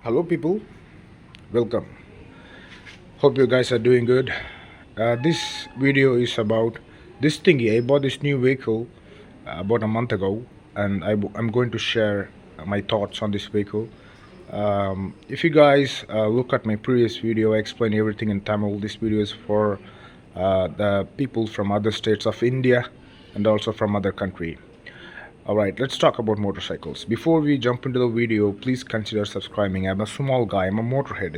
Hello, people. Welcome. Hope you guys are doing good. This video is about this thingy. I bought this new vehicle about a month ago, and I'm going to share my thoughts on this vehicle. If you guys look at my previous video, I explain everything in Tamil. This video is for the people from other states of India and also from other country. Alright, let's talk about motorcycles. Before we jump into the video, please consider subscribing. I'm a small guy, I'm a motorhead.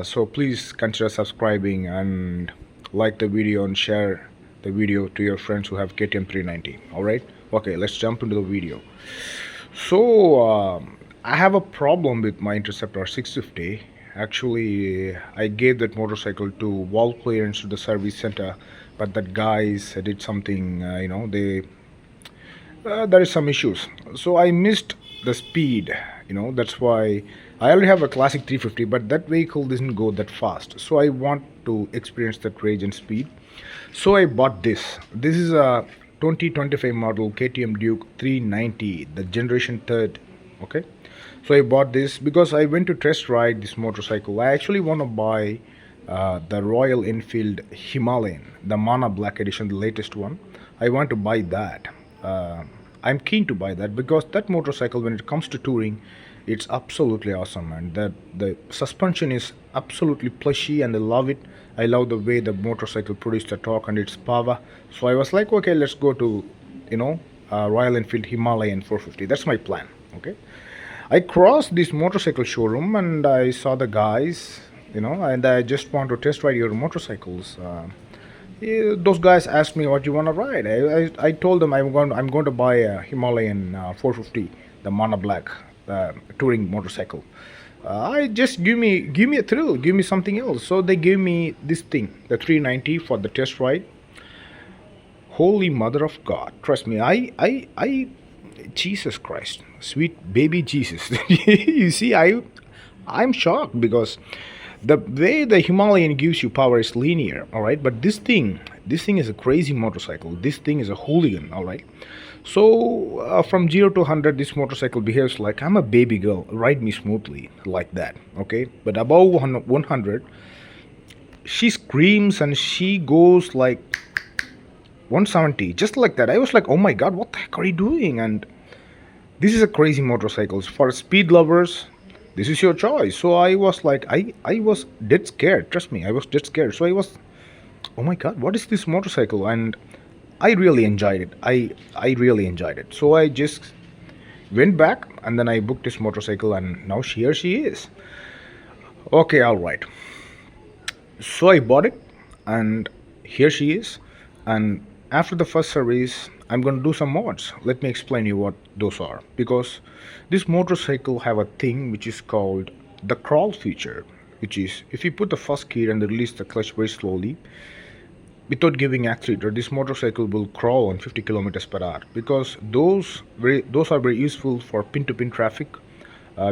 So please consider subscribing and like the video and share the video to your friends who have KTM 390. Alright, okay, let's jump into the video. So, I have a problem with my Interceptor 650. Actually, I gave that motorcycle to wall clearance to the service center, but that guys did something, there is some issues, so I missed the speed. That's why I already have a classic 350, but that vehicle doesn't go that fast, so I want to experience that range and speed. So I bought this is a 2025 model KTM Duke 390, the generation third. Okay, so I bought this because I went to test ride this motorcycle. I actually want to buy the Royal Enfield Himalayan, the Mana Black edition, the latest one. I want to buy that. I'm keen to buy that because that motorcycle, when it comes to touring, it's absolutely awesome, and the suspension is absolutely plushy, and I love it. I love the way the motorcycle produced the torque and its power. So I was like, okay, let's go to Royal Enfield Himalayan 450. That's my plan. Okay, I crossed this motorcycle showroom and I saw the guys, and I just want to test ride your motorcycles. Yeah, those guys asked me what you want to ride. I told them I'm going to buy a Himalayan 450, the Mana Black touring motorcycle. I just give me a thrill, give me something else. So they gave me this thing, the 390 for the test ride. Holy Mother of God, trust me, I Jesus Christ, sweet baby Jesus. You see, I'm shocked because the way the Himalayan gives you power is linear, all right, but this thing is a crazy motorcycle. This thing is a hooligan, all right. So from 0 to 100, this motorcycle behaves like I'm a baby girl. Ride me smoothly like that, okay. But above 100, she screams and she goes like 170, just like that. I was like, oh my God, what the heck are you doing? And this is a crazy motorcycle for speed lovers. This is your choice. So I was like, I was dead scared. Trust me, I was dead scared. So I was, oh my God, what is this motorcycle? And I really enjoyed it. I really enjoyed it. So I just went back and then I booked this motorcycle, and now here she is. Okay, all right. So I bought it, and here she is. And after the first service, I'm going to do some mods. Let me explain you what those are, because this motorcycle have a thing which is called the crawl feature, which is if you put the first gear and release the clutch very slowly without giving accelerator, this motorcycle will crawl on 50 kilometers per hour. Because those are very useful for pin-to-pin traffic.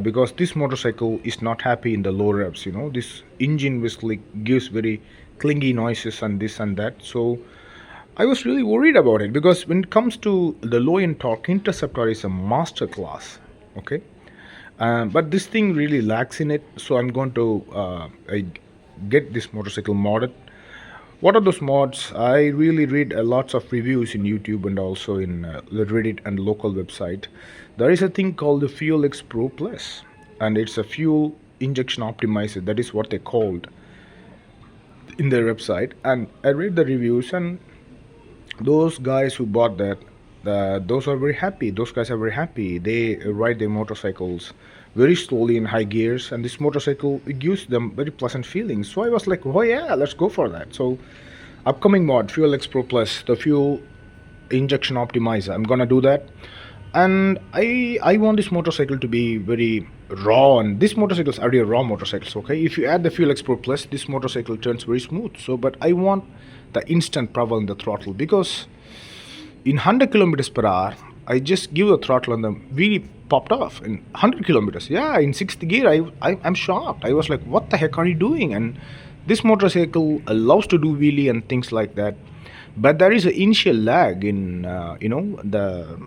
Because this motorcycle is not happy in the low revs. This engine whistling gives very clingy noises and this and that. So I was really worried about it, because when it comes to the low end torque, Interceptor is a master class. Okay, but this thing really lacks in it. So I'm going to get this motorcycle modded. What are those mods? I really read lots of reviews in YouTube and also in the Reddit and local website. There is a thing called the Fuel X Pro Plus, and it's a fuel injection optimizer. That is what they called in their website. And I read the reviews, and those guys who bought that, those are very happy. Those guys are very happy. They ride their motorcycles very slowly in high gears, and this motorcycle, it gives them very pleasant feelings. So I was like, oh yeah, let's go for that. So upcoming mod, Fuel X Pro Plus, the fuel injection optimizer, I'm gonna do that. And I want this motorcycle to be very raw, and this motorcycle is already a raw motorcycle. Okay, if you add the Fuel X Pro Plus, this motorcycle turns very smooth. So but I want the instant power in the throttle, because in 100 kilometers per hour, I just give the throttle and the wheelie popped off in 100 kilometers. Yeah, in sixth gear, I'm shocked. I was like, what the heck are you doing? And this motorcycle loves to do wheelie and things like that. but there is an initial lag in the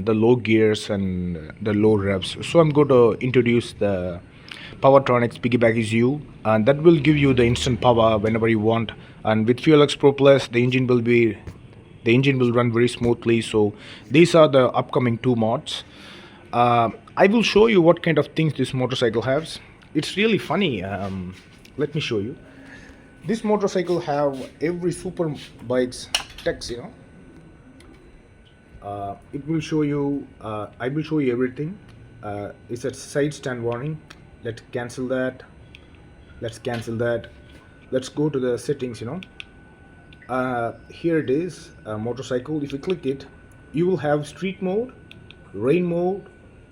low gears and the low revs. So I'm going to introduce the Powertronics piggyback ECU, and that will give you the instant power whenever you want. And with FuelX Pro Plus, the engine will run very smoothly. So these are the upcoming two mods. I will show you what kind of things this motorcycle has. It's really funny. Let me show you. This motorcycle have every super bikes text. It will show you. I will show you everything. It's a side stand warning. Let's cancel that. Let's cancel that. Let's go to the settings. Here it is, motorcycle. If you click it, you will have street mode, rain mode.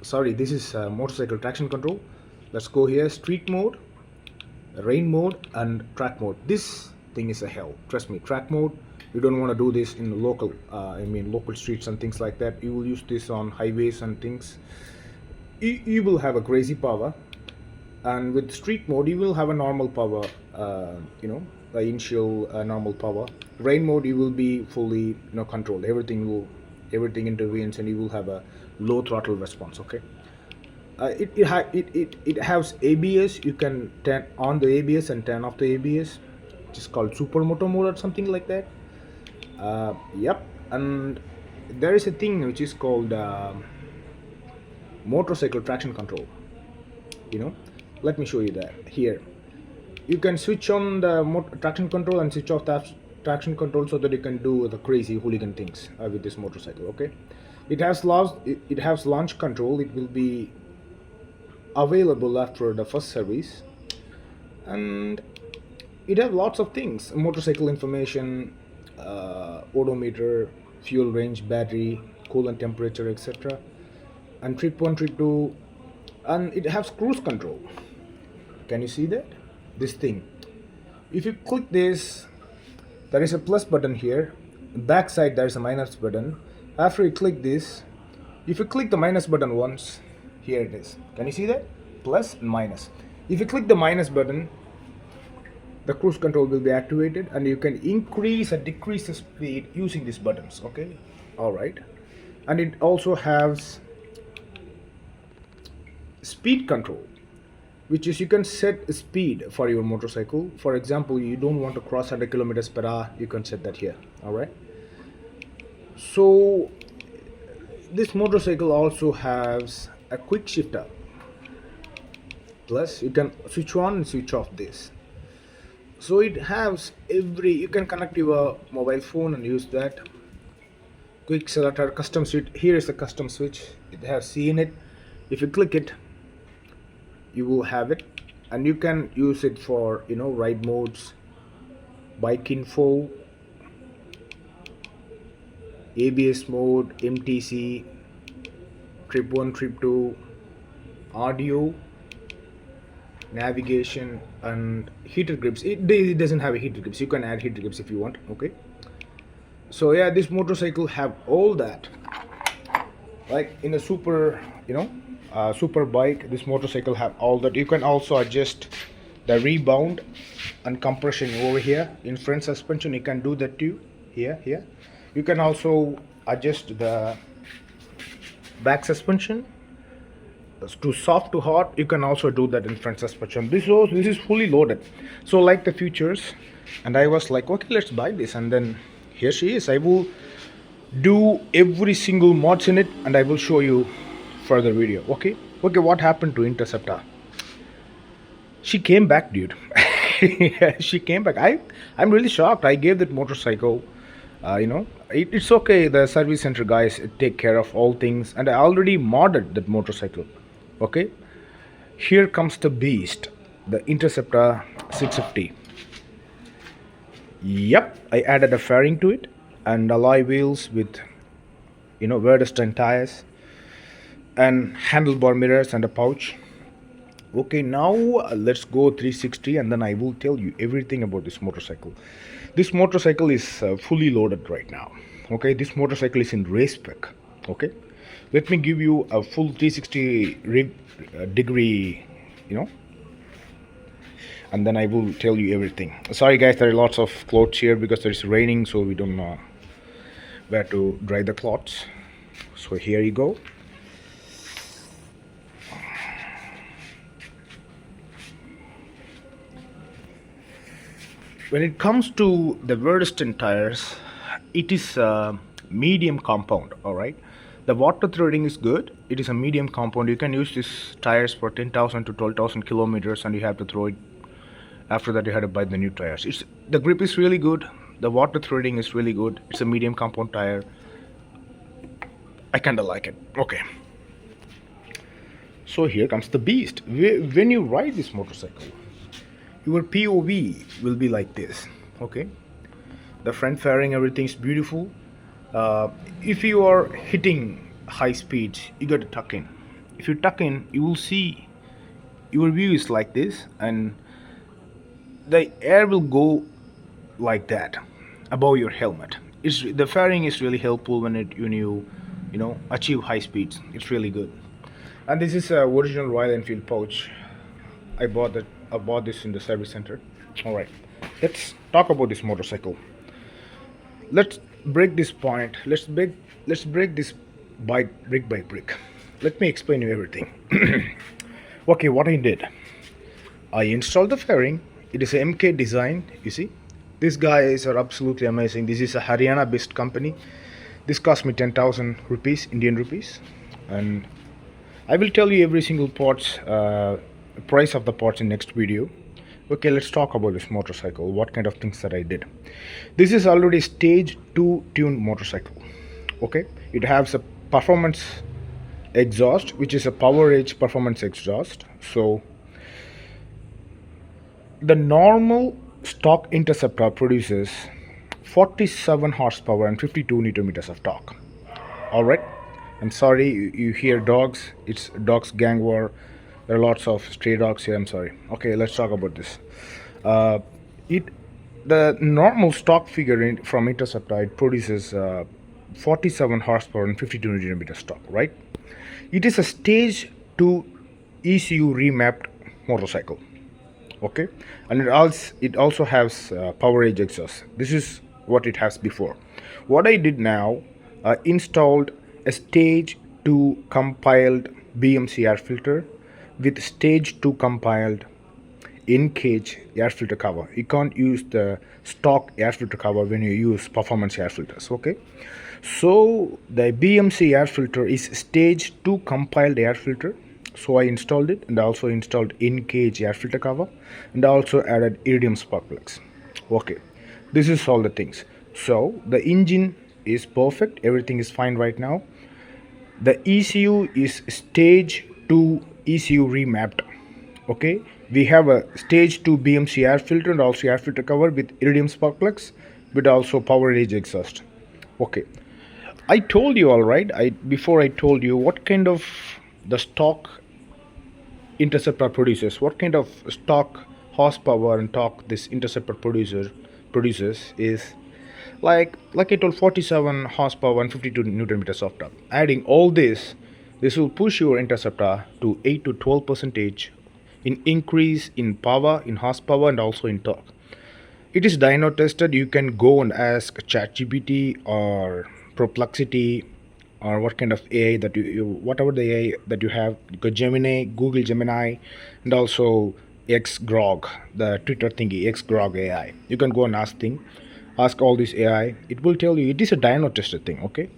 Sorry, this is motorcycle traction control. Let's go here, street mode, rain mode, and track mode. This thing is a hell, trust me. Track mode, you don't want to do this in local local streets and things like that. You will use this on highways and things. You will have a crazy power, and with street mode you will have a normal power, the initial normal power. Rain mode, you will be fully controlled. Everything intervenes, and you will have a low throttle response. Okay. It has ABS. You can turn on the ABS and turn off the ABS. It's called supermoto mode or something like that. Yep. And there is a thing which is called motorcycle traction control. Let me show you that here. You can switch on the traction control and switch off that traction control so that you can do the crazy hooligan things with this motorcycle. Okay. It has launch control. It will be available after the first service, and it has lots of things: motorcycle information, odometer, fuel range, battery, coolant temperature, etc., and trip 1, trip 2, and it has cruise control. Can you see that? This thing, if you click this, there is a plus button here. Back side there is a minus button. After you click this, if you click the minus button once, here it is. Can you see that? Plus and minus. If you click the minus button, the cruise control will be activated, and you can increase or decrease the speed using these buttons. Okay. All right. And it also has speed control, which is you can set speed for your motorcycle. For example, you don't want to cross 100 kilometers per hour, you can set that here. All right. So this motorcycle also has a quick shifter. Plus you can switch on and switch off this. So it has you can connect your mobile phone and use that. Quick selector, custom switch. Here is the custom switch. It has C in it. If you click it, you will have it, and you can use it for ride modes, bike info, ABS mode, MTC, trip 1, trip 2, audio, navigation, and heater grips. It doesn't have a heater grips. You can add heater grips if you want. Okay. So yeah, this motorcycle have all that. Like in a super super bike, this motorcycle have all that. You can also adjust the rebound and compression over here. In front suspension, you can do that too. Here. You can also adjust the back suspension to soft to hot. You can also do that in front suspension. This is fully loaded. So like the features, and I was like, okay, let's buy this, and then here she is. I will do every single mods in it, and I will show you further video. Okay, what happened to Interceptor? She came back, dude. She came back. I'm really shocked. I gave that motorcycle, it's okay. The service center guys take care of all things, and I already modded that motorcycle. Okay, here comes the beast, the Interceptor 650. Yep, I added a fairing to it and alloy wheels with Vredestein tires and handlebar mirrors and a pouch. Okay, now let's go 360, and then I will tell you everything about this motorcycle. This motorcycle is fully loaded right now. Okay, this motorcycle is in race spec. Okay, let me give you a full 360 degree and then I will tell you everything. Sorry guys, there are lots of clothes here because it's raining, so we don't know where to dry the clothes. So here you go. When it comes to the Verdeston tires, it is a medium compound, alright. The water threading is good. It is a medium compound. You can use these tires for 10,000 to 12,000 kilometers, and you have to throw it. After that, you have to buy the new tires. The grip is really good. The water threading is really good. It's a medium compound tire. I kinda like it. Okay. So here comes the beast. When you ride this motorcycle, your POV will be like this. Okay. The front fairing, everything's beautiful. If you are hitting high speeds, you got to tuck in. If you tuck in, you will see your view is like this, and the air will go like that above your helmet. The fairing is really helpful when you achieve high speeds. It's really good. And this is a original Royal Enfield pouch. I bought this in the service center. All right, let's talk about this motorcycle. Let's break this point. Let's break this bike brick by brick. Let me explain you everything. Okay, what I did, I installed the fairing. It is a MK design. You see, these guys are absolutely amazing. This is a Haryana based company. This cost me 10,000 rupees, Indian rupees, and I will tell you every single parts price of the parts in next video. Okay, let's talk about this motorcycle. What kind of things that I did. This is already stage 2 tuned motorcycle. Okay, it has a performance exhaust, which is a power edge performance exhaust. So the normal stock Interceptor produces 47 horsepower and 52 newton meters of torque. All right, I'm sorry you hear dogs. It's dogs gang war. There are lots of stray dogs here. I'm sorry. Okay, let's talk about this. The normal stock figure from Interceptor, it produces 47 horsepower and 52 newton meters torque. Right? It is a stage 2 ECU remapped motorcycle. Okay, and it also has power edge exhaust. This is what it has before. What I did now, installed a stage 2 compiled BMC air filter with stage 2 compiled in-cage air filter cover. You can't use the stock air filter cover when you use performance air filters. Okay, so the BMC air filter is stage 2 compiled air filter. So I installed it, and also installed in-cage air filter cover, and also added iridium spark plugs. Okay, this is all the things. So the engine is perfect. Everything is fine right now. The ECU is stage 2 ECU remapped. Okay, we have a stage 2 BMC air filter and also air filter cover with iridium spark plugs, but also power edge exhaust. Okay, I told you, all right, before I told you what kind of the stock Interceptor produces, what kind of stock horsepower and torque this Interceptor produces is like I told, 47 horsepower and 52 newton meters of torque. Adding all this will push your Interceptor to 8 to 12% in increase in power, in horsepower, and also in torque. It is dyno tested. You can go and ask ChatGPT or Perplexity or what kind of AI that whatever the AI that you have. You got Gemini, Google Gemini, and also XGrog, the Twitter thingy, XGrog AI. You can go and ask all this AI. It will tell you. It is a dyno tested thing. Okay,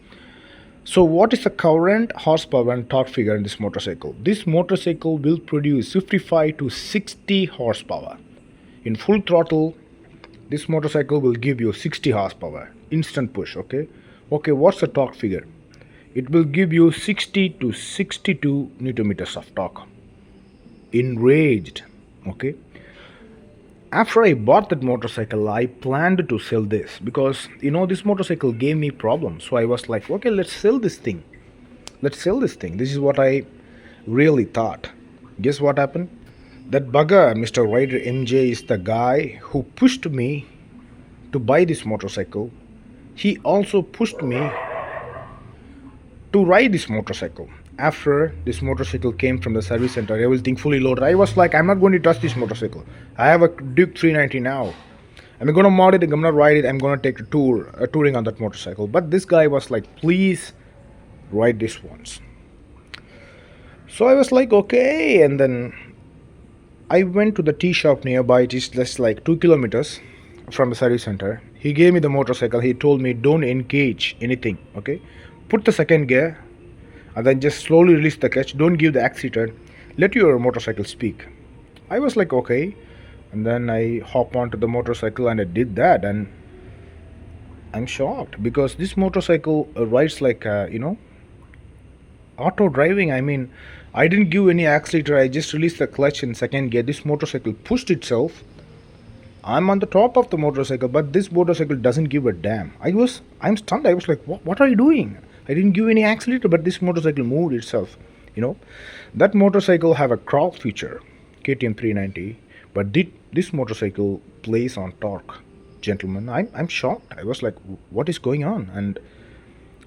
so what is the current horsepower and torque figure in this motorcycle? This motorcycle will produce 55 to 60 horsepower. In full throttle, this motorcycle will give you 60 horsepower, instant push. Okay, what's the torque figure? It will give you 60 to 62 newton meters of torque. Enraged. Okay, after I bought that motorcycle, I planned to sell this because this motorcycle gave me problems. So I was like, okay, let's sell this thing. This is what I really thought. Guess what happened? That bugger, Mr. Rider MJ, is the guy who pushed me to buy this motorcycle. He also pushed me to ride this motorcycle. after this motorcycle came from the service center, everything fully loaded, I was like, I'm not going to touch this motorcycle. I have a Duke 390 now. I'm gonna mod it, I'm gonna ride it, I'm gonna take a touring on that motorcycle. But this guy was like, please ride this once. So I was like, okay, and then I went to the tea shop nearby. It is just like 2 kilometers from the service center. He gave me the motorcycle. He told me, don't engage anything, okay? Put the second gear and then just slowly release the clutch. Don't give the accelerator. Let your motorcycle speak. I was like, okay. And then I hop onto the motorcycle and I did that. And I'm shocked because this motorcycle rides like, auto driving. I mean, I didn't give any accelerator. I just released the clutch in second gear. This motorcycle pushed itself. I'm on the top of the motorcycle, but this motorcycle doesn't give a damn. I'm stunned. I was like, what are you doing? I didn't give any accelerator, but this motorcycle moved itself. You know, that motorcycle have a crawl feature, KTM 390, but this motorcycle plays on torque. Gentlemen, I'm shocked. I was like, what is going on? And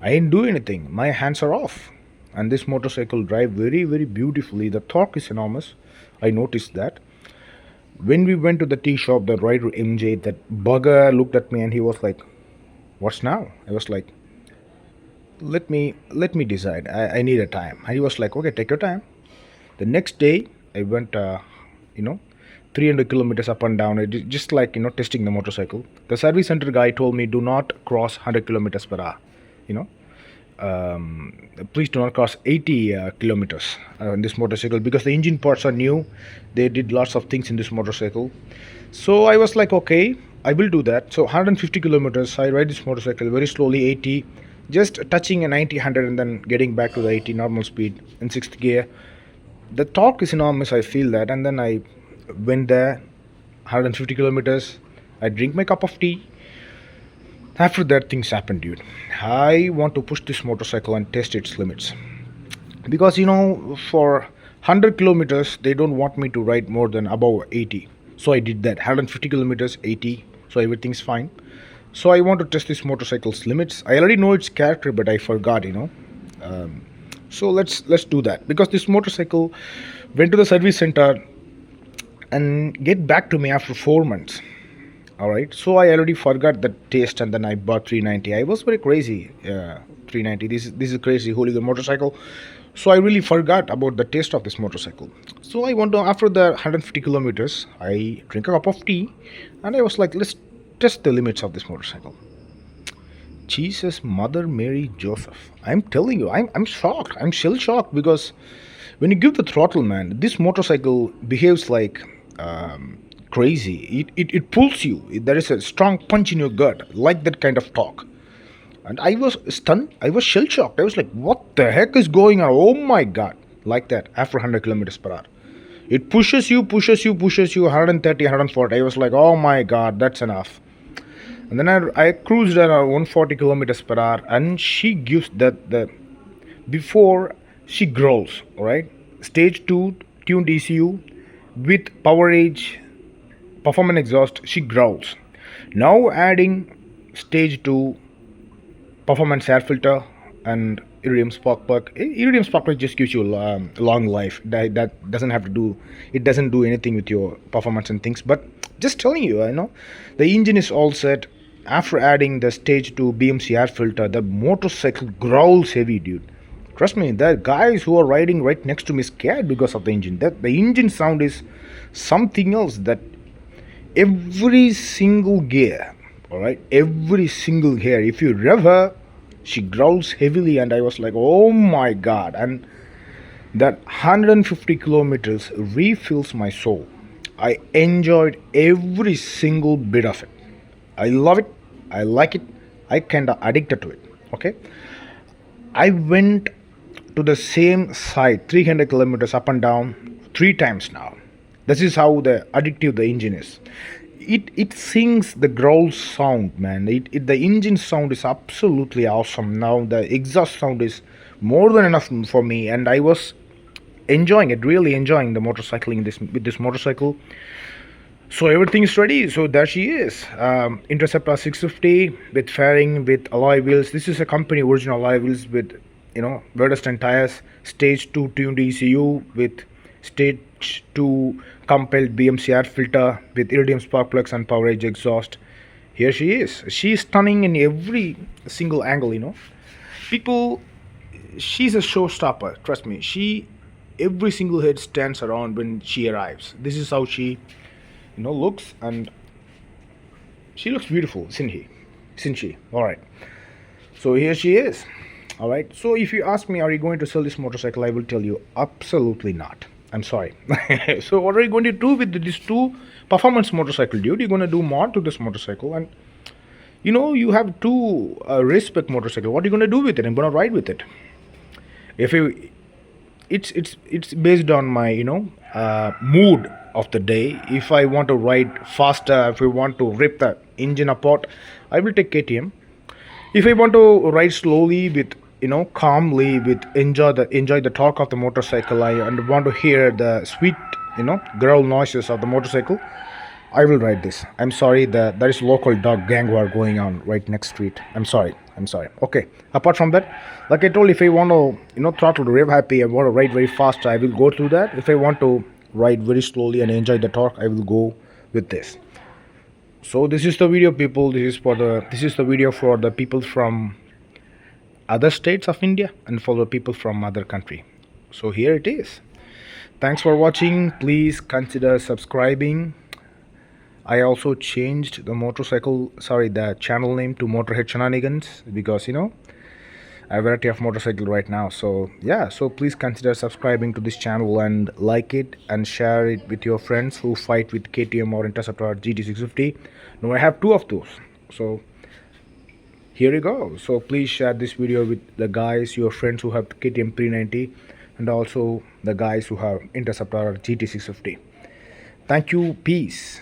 I didn't do anything. My hands are off. And this motorcycle drive very, very beautifully. The torque is enormous. I noticed that. When we went to the tea shop, the rider MJ, that bugger looked at me and he was like, what's now? I was like, let me decide. I need a time. And he was like, okay, take your time. The next day, I went, 300 kilometers up and down, just like, testing the motorcycle. The service center guy told me, do not cross 100 kilometers per hour, please do not cross 80 kilometers on this motorcycle because the engine parts are new. They did lots of things in this motorcycle. So I was like, okay, I will do that. So 150 kilometers, I ride this motorcycle very slowly, 80, just touching a 90, 100 and then getting back to the 80 normal speed in 6th gear. The torque is enormous, I feel that. And then I went there, 150 kilometers, I drink my cup of tea. After that, things happened, dude. I want to push this motorcycle and test its limits. Because, for 100 kilometers, they don't want me to ride more than above 80. So I did that. 150 kilometers, 80. So everything's fine. So I want to test this motorcycle's limits. I already know its character, but I forgot, So let's do that. Because this motorcycle went to the service center and get back to me after 4 months. Alright, so I already forgot the taste and then I bought 390. I was very crazy. 390. This is a crazy hooligan motorcycle. So I really forgot about the taste of this motorcycle. So I want to, after the 150 kilometers, I drink a cup of tea and I was like, let's test the limits of this motorcycle. Jesus, Mother Mary, Joseph. I'm telling you, I'm shocked. I'm still shocked because when you give the throttle, man, this motorcycle behaves like crazy. It pulls you. There is a strong punch in your gut, like that kind of torque. And I was stunned. I was shell shocked. I was like, what the heck is going on? Oh my god. Like that after 100 kilometers per hour. It pushes you 130, 140. I was like, oh my god, that's enough. And then I cruised around 140 kilometers per hour and she gives the before she growls, alright? Stage 2 tuned ECU with power age performance exhaust, she growls. Now adding stage 2 performance air filter and iridium spark plug. Iridium spark plug just gives you long life. That doesn't have to do, it doesn't do anything with your performance and things. But just telling you, the engine is all set. After adding the stage 2 BMC air filter, the motorcycle growls heavy, dude. Trust me, the guys who are riding right next to me scared because of the engine. That the engine sound is something else. That every single gear, alright, every single gear, if you rev her, she growls heavily, and I was like, oh my god. And that 150 kilometers refills my soul. I enjoyed every single bit of it. I love it. I like it. I kinda addicted to it. Okay. I went to the same site 300 kilometers up and down 3 times now. This is how the addictive the engine is. It sings the growl sound, man. The engine sound is absolutely awesome. Now the exhaust sound is more than enough for me, and I was enjoying it, really enjoying the motorcycling with this motorcycle. So everything is ready. So there she is, Interceptor 650 with fairing, with alloy wheels. This is a company original alloy wheels with Verdestin tires, stage 2 tuned ECU with stage 2 compelled BMC air filter with iridium spark plugs and power edge exhaust. Here she is. She is stunning in every single angle. People, she's a showstopper. Trust me. Every single head stands around when she arrives. This is how she, looks, and she looks beautiful, isn't she? All right. So here she is. All right. So if you ask me, are you going to sell this motorcycle? I will tell you, absolutely not. I'm sorry. So what are you going to do with these two performance motorcycle, dude? You're going to do more to this motorcycle, and you have two race-spec motorcycle. What are you going to do with it? I'm going to ride with it. If you, it's based on my mood of the day. If I want to ride faster, if I want to rip the engine apart, I will take KTM. If I want to ride slowly with calmly with enjoy the torque of the motorcycle, and want to hear the sweet growl noises of the motorcycle, I will ride this. I'm sorry that there is local dog gang war going on right next street. I'm sorry. Okay. Apart from that, like I told, if I want to throttle rev happy, I want to ride very fast, I will go through that. If I want to ride very slowly and enjoy the torque, I will go with this. So this is the video, people. This is the video for the people from other states of India and for the people from other country. So here it is. Thanks for watching. Please consider subscribing. I also changed the channel name to Motorhead Shenanigans, because I have a variety of motorcycle right now. So yeah, so please consider subscribing to this channel and like it and share it with your friends who fight with KTM or Interceptor or GT650. Now I have two of those. So here you go. So please share this video with the guys, your friends who have KTM 390, and also the guys who have Interceptor or GT650. Thank you. Peace.